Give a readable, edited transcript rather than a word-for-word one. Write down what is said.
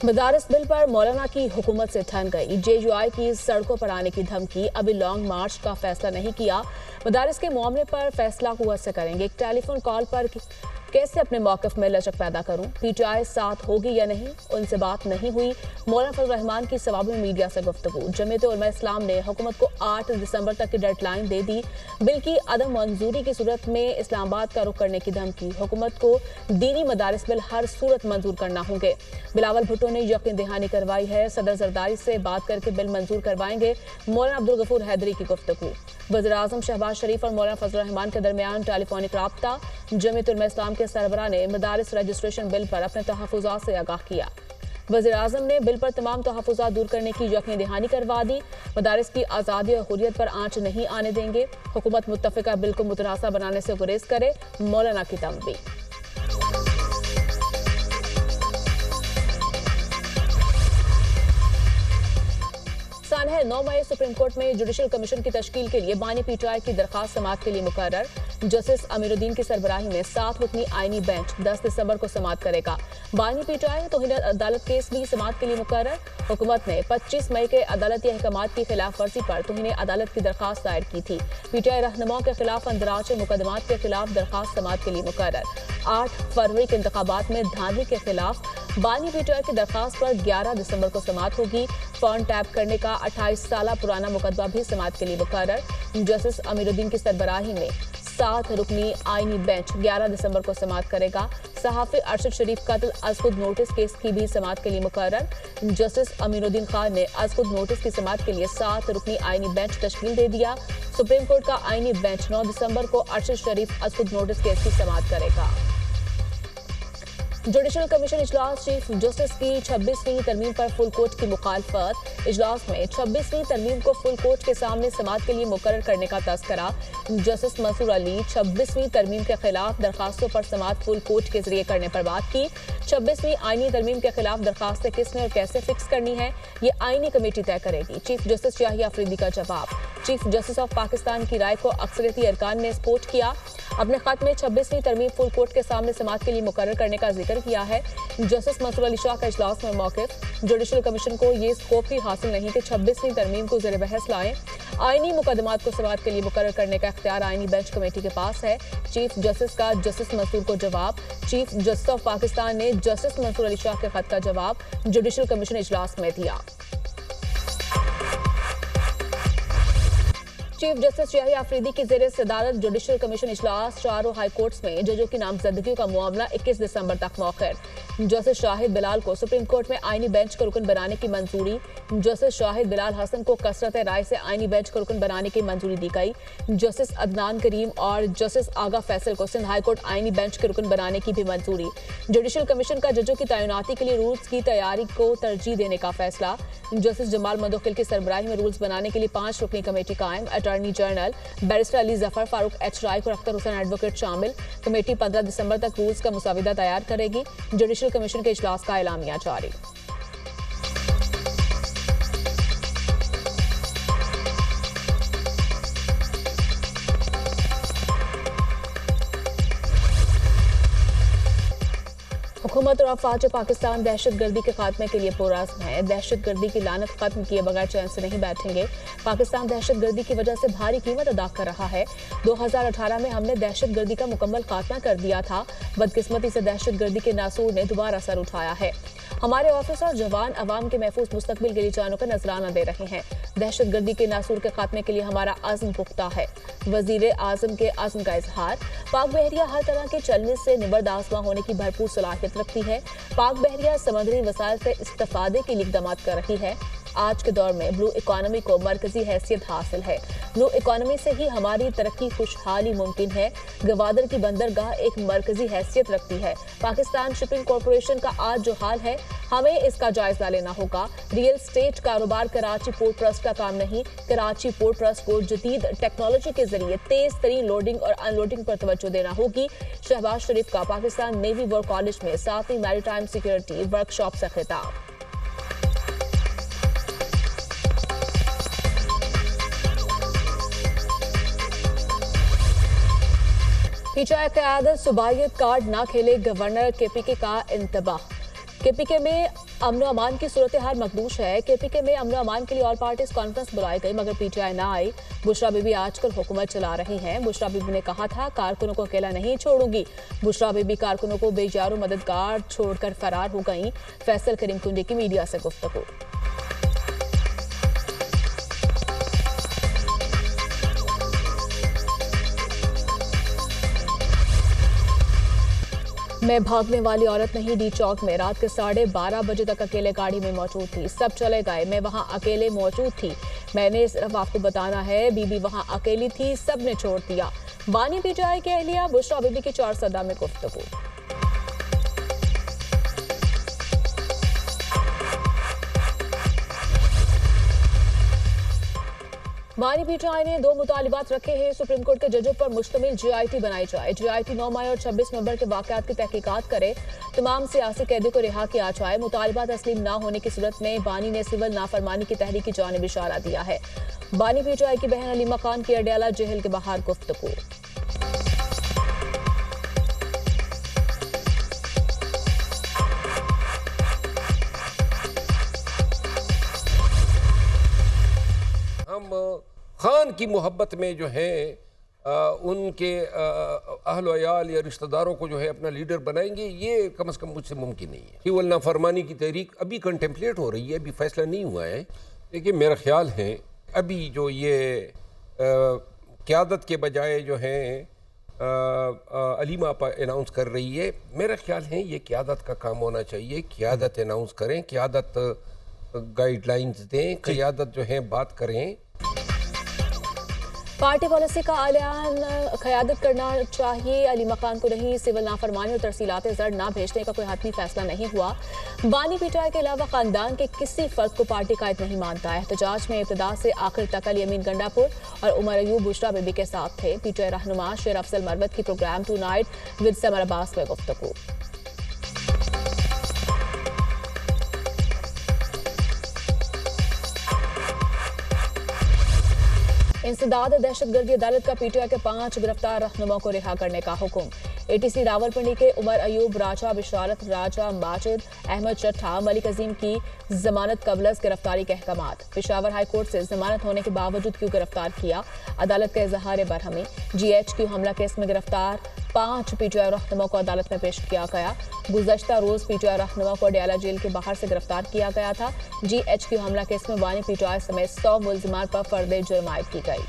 मदारिस bill पर मौलाना की हुकूमत से ठन गई। JUI की सड़कों पर आने की धमकी। अभी लॉन्ग मार्च का फैसला नहीं किया। मदारिस के मामले पर फैसला हुआ से करेंगे। एक टेलीफोन कॉल पर कैसे अपने मौक़िफ़ में लचक पैदा करूं? PTI साथ होगी या नहीं? उनसे बात नहीं हुई। मौलाना फजल रहमान की सवाब में मीडिया से गुफ्तगू। जमीयत उलमा इस्लाम ने हुकूमत को 8 दिसंबर तक की डेडलाइन दे दी। बिल की अदम मंजूरी की सूरत में इस्लामाबाद का रुख करने की धमकी। हुकूमत को दीनी मदारिस बिल हर सूरत मंजूर करना होंगे। बिलावल भुट्टो ने यकीन दहानी करवाई है। सदर जरदारी से बात करके बिल मंजूर करवाएंगे। मौलाना अब्दुल गफूर हैदरी की गुफ्तगू। वज़ीर आज़म शहबाज शरीफ और मौलाना फजल रहमान के दरमियान टेलीफोनिक राब्ता। जमीयत उलमा इस्लाम के सरबराह ने मदारिस रजिस्ट्रेशन बिल पर अपने तहफ़्फ़ुज़ात से आगाह किया। वज़ीर आज़म ने बिल पर तमाम तहफ़्फ़ुज़ात दूर करने की यकीन दहानी करवा दी। मदारिस की आज़ादी और हुर्रियत पर आंच नहीं आने देंगे। हुकूमत मुत्तफ़िका बिल को मुतनासा बनाने से गुरेज करे। मौलाना की तंबीह। है 9 मई सुप्रीम कोर्ट में जुडिशल कमीशन की तश्कील के लिए बानी PTI की दरखास्त समाअत के लिए मुकर्रर। जस्टिस अमीरुद्दीन की सरबराही में 7 रुकनी आईनी बेंच 10 दिसंबर को समाअत करेगा। बानी PTI तौहीन अदालत केस भी समाअत के लिए मुकर्रर। हुकूमत ने 25 मई के अदालती अहकामात की खिलाफ वर्जी पर तौहीन अदालत की दरखास्त दायर की थी। PTI रहनुमाओं के खिलाफ अंदराज मुकदमात के खिलाफ दरखास्त समाअत के लिए मुकर्रर। 8 फरवरी के इंतखाबात में धांधली के खिलाफ बानी PTI की दरखास्त पर 11 दिसंबर को समाअत होगी। फोन टैप करने का 28 साल पुराना मुकदमा भी समाअत के लिए मुकर्रर। जस्टिस अमीरुद्दीन की सरबराही में 7 रुकनी आईनी बेंच 11 दिसंबर को समाअत करेगा। सहाफ़ी अरशद शरीफ कत्ल अज़खुद नोटिस केस की भी समाअत के लिए मुकर्रर। जस्टिस अमीरुद्दीन खान ने अज़खुद नोटिस की समाअत के लिए 7 रुकनी आईनी बेंच तश्कील दे दिया। सुप्रीम कोर्ट का आईनी बेंच 9 दिसंबर को अरशद शरीफ अज़खुद नोटिस केस की समाअत करेगा। जुडिशल कमीशन इजलास। चीफ जस्टिस की 26वीं तरमीम पर फुल कोर्ट की मुखालफत। इजलास में 26वीं तरमीम को फुल कोर्ट के सामने समाअत के लिए मुकर्रर करने का तस्करा। जस्टिस मंसूर अली 26वीं तरमीम के खिलाफ दरखास्तों पर समाअत फुल कोर्ट के जरिए करने पर बात की। 26वीं आईनी तरमीम के खिलाफ दरखास्तें किसने और कैसे फिक्स करनी है, ये आईनी कमेटी तय करेगी। चीफ जस्टिस याहिया अफरीदी का जवाब। चीफ जस्टिस ऑफ पाकिस्तान की राय को अक्सरियती अरकान ने सपोर्ट किया। अपने खत में 26वीं तरमीम फुल कोर्ट के सामने समाअत के लिए मुकर्रर करने का जिक्र किया है। जस्टिस मंसूर अली शाह का इजलास में मौक़िफ़। जुडिशल कमीशन को ये स्कोप ही हासिल नहीं कि 26वीं तरमीम को ज़ेर बहस लाएं। आईनी मुकदमात को समाअत के लिए मुकर्रर करने का इख्तियार आईनी बेंच कमेटी के पास है। चीफ जस्टिस का जस्टिस मंसूर को जवाब। चीफ जस्टिस ऑफ पाकिस्तान ने जस्टिस मंसूर अली शाह के खत का जवाब जुडिशल कमीशन इजलास में दिया। चीफ जस्टिस याहिया अफरीदी की ज़ेर सदारत जुडिशल कमीशन इजलास। चारों हाई कोर्ट्स में जजों की नामजदगियों का मामला 21 दिसंबर तक मौखर। जस्टिस शाहिद बिलाल को सुप्रीम कोर्ट में आईनी बेंच का रुकन बनाने की मंजूरी। जस्टिस शाहिद बिलाल हसन को कसरत राय से आईनी बेंच का रुकन बनाने की मंजूरी दी गई। जस्टिस अदनान करीम और जस्टिस आगा फैसल को सिंध हाई कोर्ट आईनी बेंच के रुकन बनाने की भी मंजूरी। जुडिशल कमीशन का जजों की तैनाती के लिए रूल्स की तैयारी को तरजीह देने का फैसला। जस्टिस जमाल मंदोखिल की सरबराही में रूल्स बनाने के लिए 5 रुकनी कमेटी कायम। Attorney general barrister Ali Zafar, Farooq H राय और अख्तर हुसैन एडवोकेट शामिल। कमेटी 15 दिसंबर तक रूल्स का मुसाविदा तैयार करेगी। जुडिशल कमीशन के इजलास का एलामिया जारी। हुकूमत और अफवाज पाकिस्तान दहशत गर्दी के खात्मे के लिए पुरअज़्म है। दहशत गर्दी की लानत खत्म किए बगैर चैन से नहीं बैठेंगे। पाकिस्तान दहशत गर्दी की वजह से भारी कीमत अदा कर रहा है। 2018 में हमने दहशत गर्दी का मुकम्मल खात्मा कर दिया था। बदकिस्मती से दहशत गर्दी के नासूर ने दोबारा सर उठाया है। हमारे ऑफिसर और जवान अवाम के महफूज मुस्तकबिल के लिए जानों का नजराना दे रहे हैं। दहशत गर्दी के नासूर के खात्मे के लिए हमारा आज़म पुख्ता है। वजीर आज़म के आज़म का इजहार। पाक बहरिया हर तरह के चलने से निबर्द आसमां होने की भरपूर सलाहियत रखती है। पाक बहरिया समुद्री वसाइल से इस्तेफादे के लिए इक़दामात कर रही है। आज के दौर में ब्लू इकोनॉमी को मरकजी हैसियत हासिल है। ब्लू इकोनॉमी से ही हमारी तरक्की खुशहाली मुमकिन है। गवादर की बंदरगाह एक मरकजी हैसियत रखती है। पाकिस्तान शिपिंग कॉरपोरेशन का आज जो हाल है, हमें इसका जायजा लेना होगा। रियल स्टेट कारोबार कराची पोर्ट ट्रस्ट का काम नहीं। कराची पोर्ट ट्रस्ट को जदीद टेक्नोलॉजी के जरिए तेज तरीन लोडिंग और अनलोडिंग पर तवज्जो देना होगी। शहबाज शरीफ का पाकिस्तान नेवी वॉर कॉलेज में 7वीं मैरीटाइम सिक्योरिटी वर्कशॉप से खिताब। PTI क़यादत सूबाइयत कार्ड ना खेले, गवर्नर KPK का इंतबाह। KPK में अमन अमान की सूरत हाल मकबूश है। केपीके में अमन अमान के लिए ऑल पार्टीज कॉन्फ्रेंस बुलाई गई मगर पीटीआई ना आई। बुशरा बीबी आजकल हुकूमत चला रही हैं। बुशरा बीबी ने कहा था कारकुनों को अकेला नहीं छोड़ूंगी। बुशरा बीबी कारकुनों को बेजारू मददगार छोड़कर फरार हो गई। फैसल करीम कुंडी की मीडिया से गुफ्तगू। मैं भागने वाली औरत नहीं। डी चौक में रात के 12:30 बजे तक अकेले गाड़ी में मौजूद थी। सब चले गए, मैं वहां अकेले मौजूद थी। मैंने सिर्फ आपको बताना है, बीबी वहां अकेली थी, सब ने छोड़ दिया। बानी पीटीआई के अहलिया बुशरा बीबी की 4 सदा में गुफ्तगू। बानी पीटीआई ने 2 मुतालिबात रखे हैं। सुप्रीम कोर्ट के जजों पर मुश्तमिल जीआईटी बनाई जाए। जीआईटी 9 मई और 26 नवंबर के वाकयात की तहकीकात करे। तमाम सियासी कैदी को रिहा किया जाए। मुतालिबात तस्लीम न होने की सूरत में बानी ने सिविल नाफरमानी की तहरीक की जानिब इशारा दिया है। बानी पीटीआई की बहन अलीमा खान की अडयाला जेल के बाहर गुफ्तगू। हम खान की मोहब्बत में जो है उनके अहल वयाल या रिश्तेदारों को जो है अपना लीडर बनाएंगे, ये कम से कम मुझसे मुमकिन नहीं है। केवल नाफरमानी की तहरीक अभी कंटेम्पलेट हो रही है, अभी फैसला नहीं हुआ है। लेकिन मेरा ख्याल है अभी जो ये क़यादत के बजाय जो है अलीमा आपा अनाउंस कर रही है, मेरा ख्याल है ये क़यादत का काम होना चाहिए। क़यादत अनाउंस करें, क़यादत गाइडलाइंस दें, क़यादत जो है बात करें। पार्टी पॉलिसी का ऐलान क़यादत करना चाहिए, अलीमा खान को नहीं। सिविल नाफरमानी और तरसीलात जर ना भेजने का कोई हतमी फैसला नहीं हुआ। बानी पीटीआई के अलावा खानदान के किसी फर्द को पार्टी कायद नहीं मानता। एहतजाज में इब्तिदा से आखिर तक अली अमीन गंडापुर और उमर अयूब बुशरा बीबी के साथ थे। पीटीआई रहनुमा शेर अफजल मरवत की program tonight with Samar Abbas में गुफ्तगू। इंसदाद दहशतगर्दी अदालत का पीटीआई के 5 गिरफ्तार रहनुमा को रिहा करने का हुक्म। एटीसी रावलपिंडी के उमर अयूब, राजा बिशारत, राजा माजिद, अहमद चट्ठा, मलिक अजीम की जमानत कबलस गिरफ्तारी के अहकामात। पेशावर हाई कोर्ट से जमानत होने के बावजूद क्यों गिरफ्तार किया, अदालत का इजहार बरहमी। जीएचक्यू हमला केस में गिरफ्तार 5 पीटीआई रहनुमा को अदालत में पेश किया गया। गुज़श्ता रोज पीटीआई रहनुमा को अडयाला जेल के बाहर से गिरफ्तार किया गया था। जीएचक्यू हमला केस में बानी पीटीआई समेत 100 मुल्जिमान पर फर्द जुर्म आयद की गई।